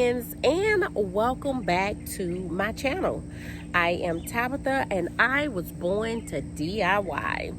friends, and welcome back to my channel. I am Tabitha and I was born to DIY.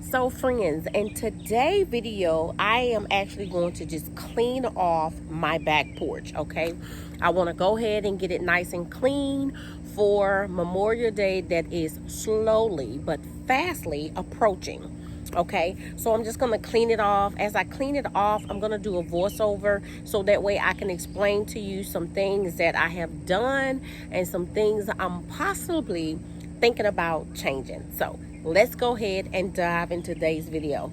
So friends, in today's video, I am actually going to just clean off my back porch, okay? I want to go ahead and get it nice and clean for Memorial Day that is slowly but fastly approaching. Okay, so I'm just gonna clean it off. As I clean it off, I'm gonna do a voiceover so that way I can explain to you some things that I have done and some things I'm possibly thinking about changing. So let's go ahead and dive into today's video.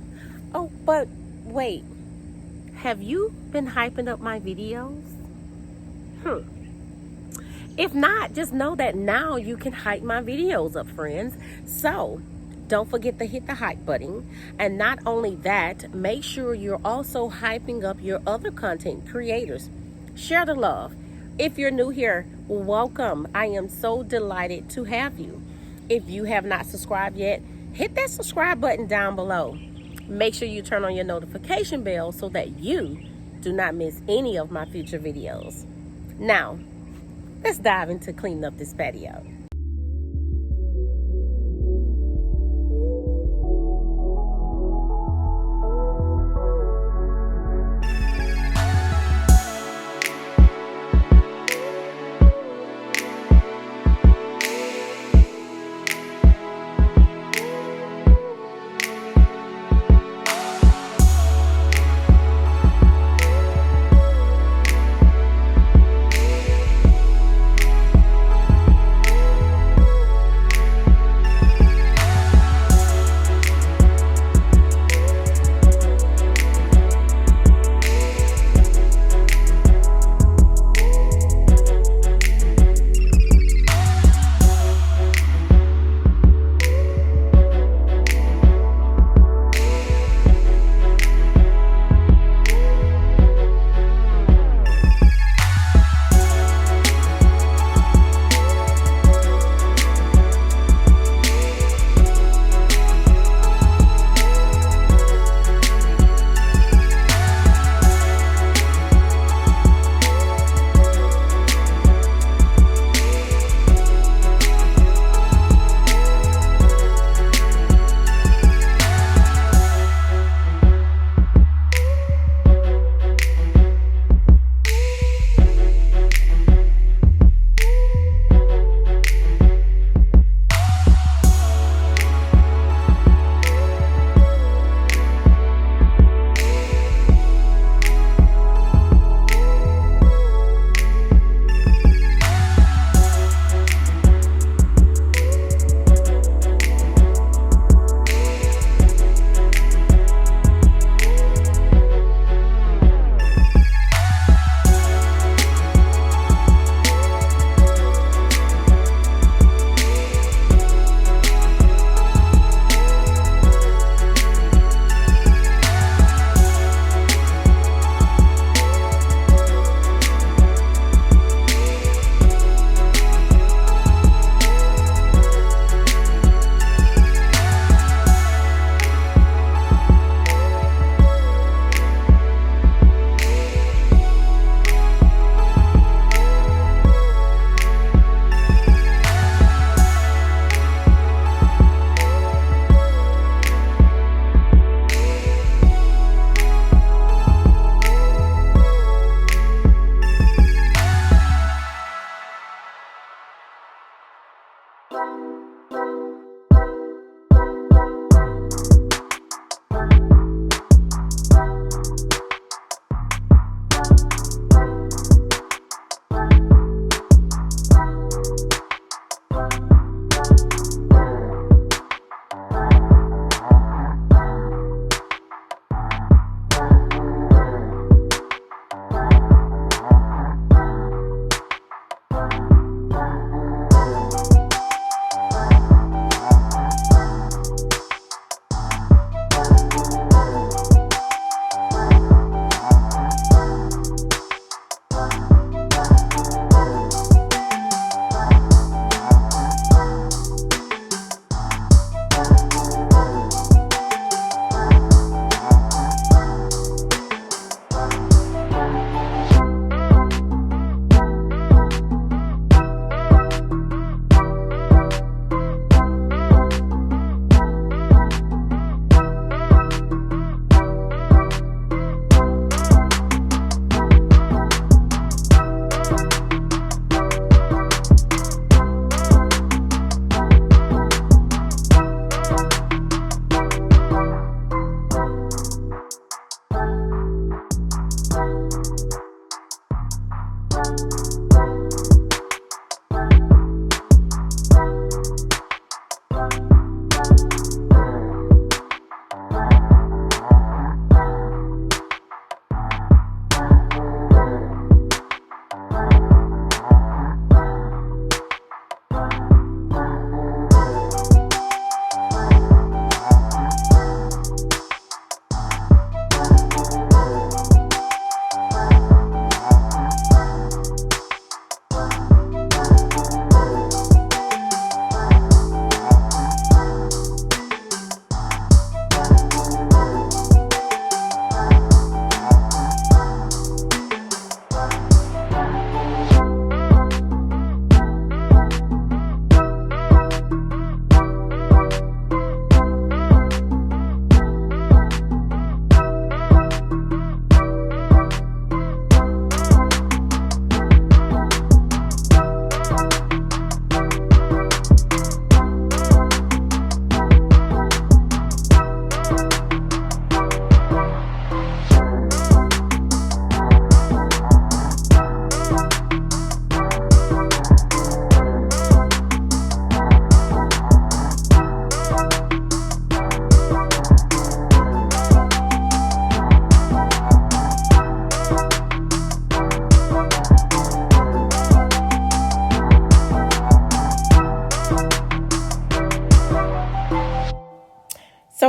Oh, but wait, have you been hyping up my videos? If not, just know that now you can hype my videos up, friends. So don't forget to hit the hype button. And not only that, make sure you're also hyping up your other content creators. Share the love. If you're new here, welcome. I am so delighted to have you. If you have not subscribed yet, hit that subscribe button down below. Make sure you turn on your notification bell so that you do not miss any of my future videos. Now, let's dive into cleaning up this patio.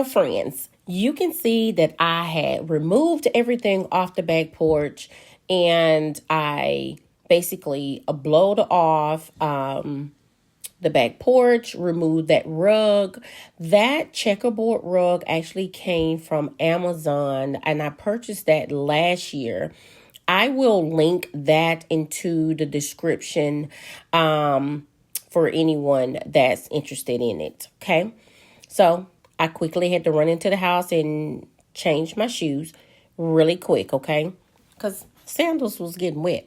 So friends, you can see that I had removed everything off the back porch, and I basically blowed off the back porch, removed that rug. That checkerboard rug actually came from Amazon, and I purchased that last year. I will link that into the description for anyone that's interested in it. Okay. So I quickly had to run into the house and change my shoes really quick. Okay. Because sandals was getting wet.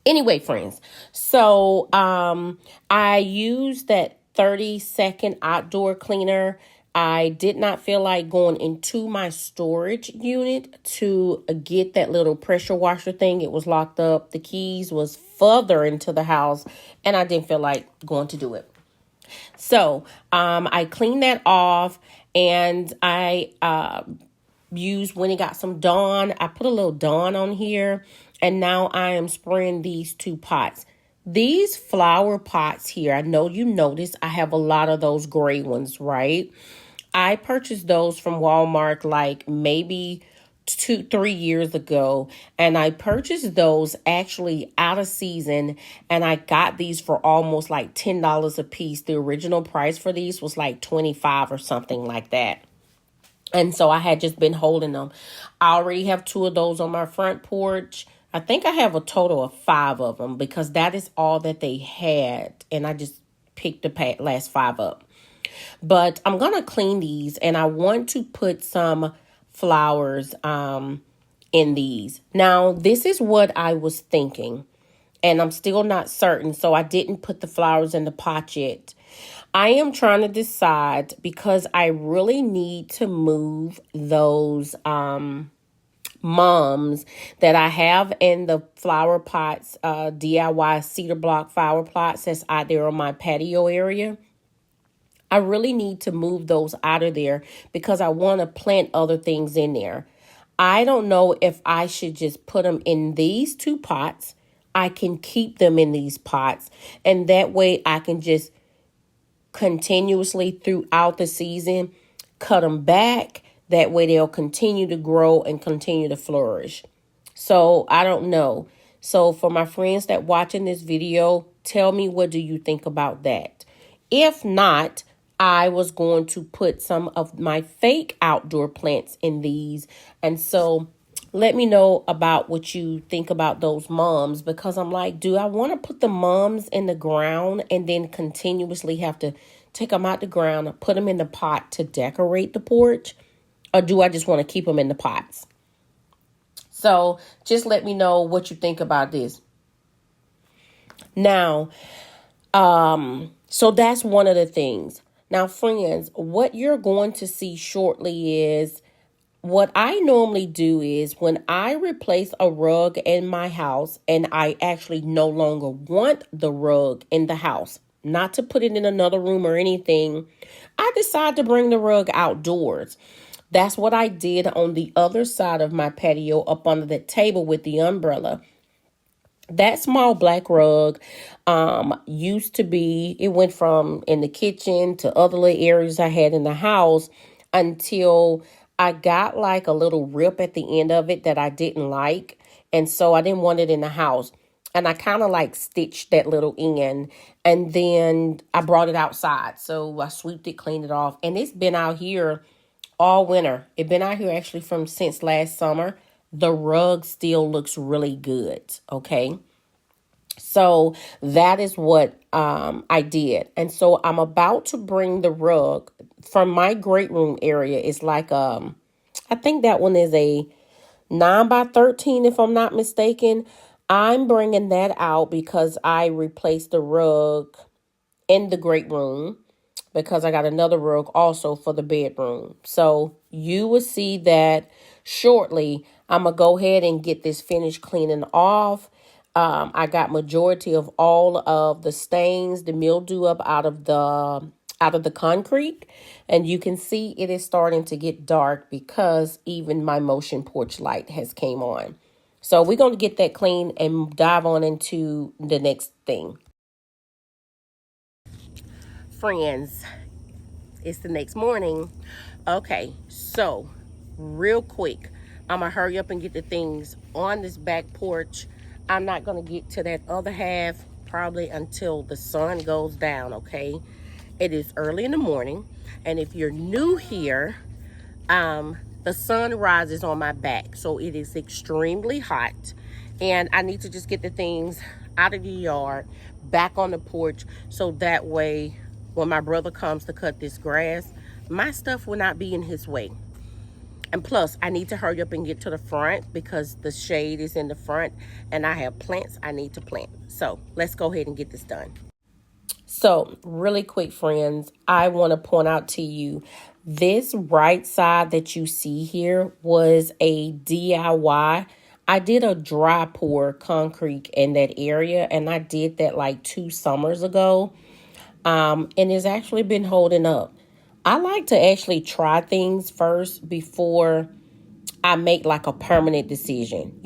Anyway, friends, so I used that 30-second outdoor cleaner. I did not feel like going into my storage unit to get that little pressure washer thing. It was locked up. The keys was further into the house, and I didn't feel like going to do it. So I cleaned that off, and I used, when it got some Dawn, I put a little Dawn on here, and now I am spraying these 2 pots. These flower pots here, I know you noticed I have a lot of those gray ones, right? I purchased those from Walmart like maybe 3 years ago, and I purchased those actually out of season, and I got these for almost like $10 a piece. The original price for these was like $25 or something like that. And so I had just been holding them. I already have 2 of those on my front porch. I think I have a total of 5 of them because that is all that they had. And I just picked the last 5 up. But I'm going to clean these, and I want to put some flowers in these. Now, this is what I was thinking, and I'm still not certain. So I didn't put the flowers in the pot yet. I am trying to decide because I really need to move those mums that I have in the flower pots, DIY cedar block flower pots that's out there on my patio area. I really need to move those out of there because I want to plant other things in there. I don't know if I should just put them in these 2 pots. I can keep them in these pots, and that way I can just continuously throughout the season cut them back. That way they'll continue to grow and continue to flourish. So I don't know. So for my friends that watching this video, tell me, what do you think about that? If not, I was going to put some of my fake outdoor plants in these. And so let me know about what you think about those mums, because I'm like, do I want to put the mums in the ground and then continuously have to take them out the ground and put them in the pot to decorate the porch? Or do I just want to keep them in the pots? So just let me know what you think about this. Now, so that's one of the things. Now, friends, what you're going to see shortly is what I normally do is when I replace a rug in my house and I actually no longer want the rug in the house, not to put it in another room or anything, I decide to bring the rug outdoors. That's what I did on the other side of my patio up under the table with the umbrella. That small black rug used to be, it went from in the kitchen to other little areas I had in the house until I got like a little rip at the end of it that I didn't like. And so I didn't want it in the house. And I kind of like stitched that little end, and then I brought it outside. So I sweeped it, cleaned it off, and it's been out here all winter. It's been out here actually from since last summer. The rug still looks really good. Okay. So that is what I did. And so I'm about to bring the rug from my great room area. It's like, I think that one is a 9x13, if I'm not mistaken. I'm bringing that out because I replaced the rug in the great room, because I got another rug also for the bedroom. So you will see that shortly. I'm going to go ahead and get this finished cleaning off. I got majority of all of the stains, the mildew up out of the concrete. And you can see it is starting to get dark because even my motion porch light has came on. So we're going to get that clean and dive on into the next thing. Friends, It's the next morning. Okay, so real quick, I'm gonna hurry up and get the things on this back porch. I'm not gonna get to that other half probably until the sun goes down, okay? It is early in the morning, and if you're new here, the sun rises on my back, so it is extremely hot, and I need to just get the things out of the yard, back on the porch, so that way when my brother comes to cut this grass, my stuff will not be in his way. And plus, I need to hurry up and get to the front because the shade is in the front and I have plants I need to plant. So let's go ahead and get this done. So really quick, friends, I want to point out to you, this right side that you see here was a DIY. I did a dry pour concrete in that area, and I did that like 2 summers ago. And it's actually been holding up. I like to actually try things first before I make like a permanent decision,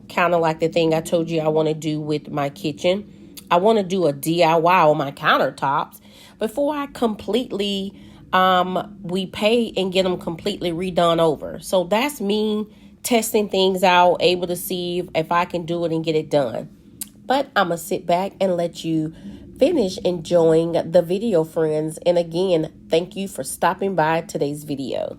kind of like the thing I told you I want to do with my kitchen. I want to do a DIY on my countertops before I completely we pay and get them completely redone over. So that's me testing things out, able to see if I can do it and get it done. But I'm going to sit back and let you finish enjoying the video, friends. And again, thank you for stopping by today's video.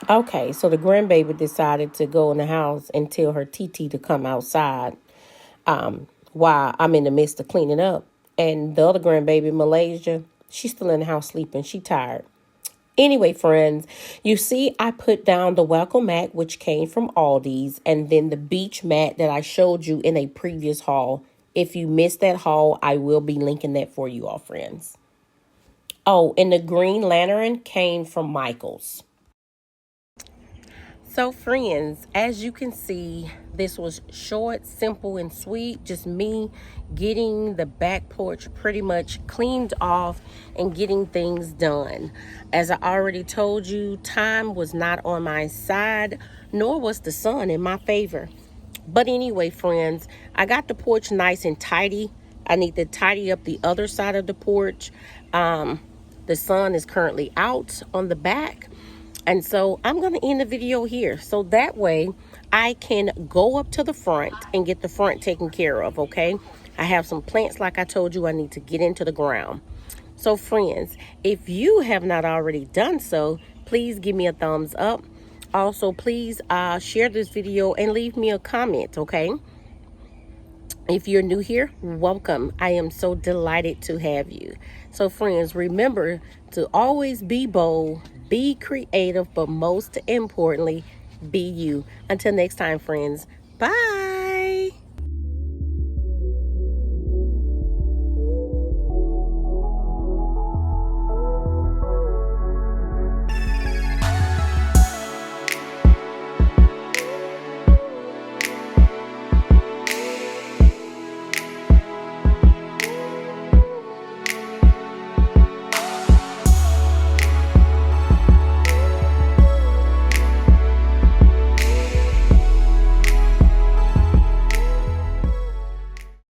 Okay, so the grandbaby decided to go in the house and tell her TT to come outside while I'm in the midst of cleaning up. And the other grandbaby, Malaysia, she's still in the house sleeping. She tired. Anyway, friends, you see I put down the welcome mat, which came from Aldi's, and then the beach mat that I showed you in a previous haul. If you missed that haul, I will be linking that for you all, friends. Oh, and the green lantern came from Michael's. So friends, as you can see, this was short, simple, and sweet. Just me getting the back porch pretty much cleaned off and getting things done. As I already told you, time was not on my side, nor was the sun in my favor. But anyway, friends, I got the porch nice and tidy. I need to tidy up the other side of the porch. The sun is currently out on the back. And so I'm going to end the video here. So that way I can go up to the front and get the front taken care of, okay? I have some plants, like I told you, I need to get into the ground. So friends, if you have not already done so, please give me a thumbs up. Also, please share this video and leave me a comment, okay? If you're new here, welcome. I am so delighted to have you. So friends, remember to always be bold, be creative, but most importantly, be you. Until next time, friends. Bye.